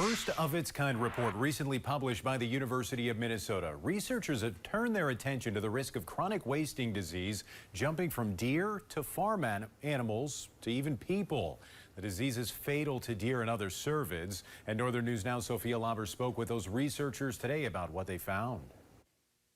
first of its kind report recently published by the University of Minnesota. Researchers have turned their attention to the risk of chronic wasting disease, jumping from deer to farm animals to even people. The disease is fatal to deer and other cervids. And Northern News Now, Sophia Lauber spoke with those researchers today about what they found.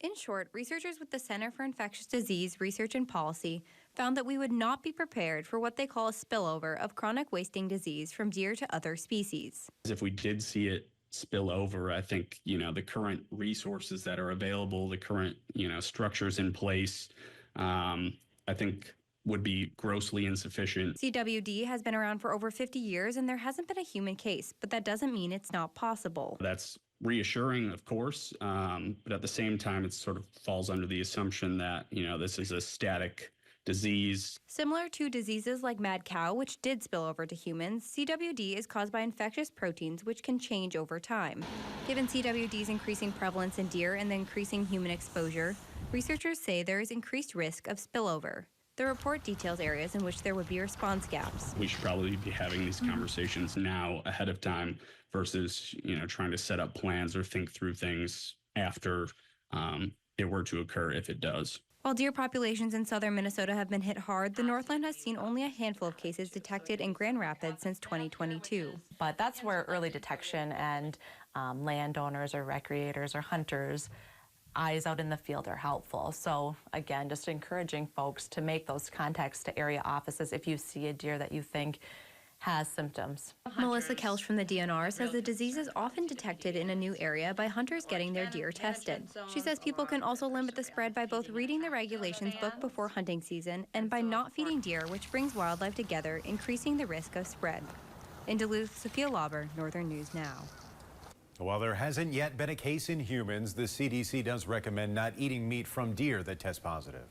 In short, researchers with the Center for Infectious Disease Research and Policy found that we would not be prepared for what they call a spillover of chronic wasting disease from deer to other species. If we did see it spill over, I think, the current resources that are available, the current, structures in place, I think would be grossly insufficient. CWD has been around for over 50 years and there hasn't been a human case, but that doesn't mean it's not possible. That's reassuring, of course, but at the same time, it sort of falls under the assumption that, this is a static disease. Similar to diseases like mad cow, which did spill over to humans, CWD is caused by infectious proteins which can change over time. Given CWD's increasing prevalence in deer and the increasing human exposure, researchers say there is increased risk of spillover. The report details areas in which there would be response gaps. We should probably be having these conversations now ahead of time versus, trying to set up plans or think through things after it were to occur, if it does. While deer populations in southern Minnesota have been hit hard, the Northland has seen only a handful of cases detected in Grand Rapids since 2022. But that's where early detection and landowners or recreators or hunters, eyes out in the field are helpful. So again, just encouraging folks to make those contacts to area offices if you see a deer that you think has symptoms. Melissa Kelch from the DNR says the disease is often detected in a new area by hunters getting their deer tested. She says people can also limit the spread by both reading the regulations book before hunting season and by not feeding deer, which brings wildlife together, increasing the risk of spread. In Duluth, Sophia Lauber, Northern News Now. While there hasn't yet been a case in humans, the CDC does recommend not eating meat from deer that test positive.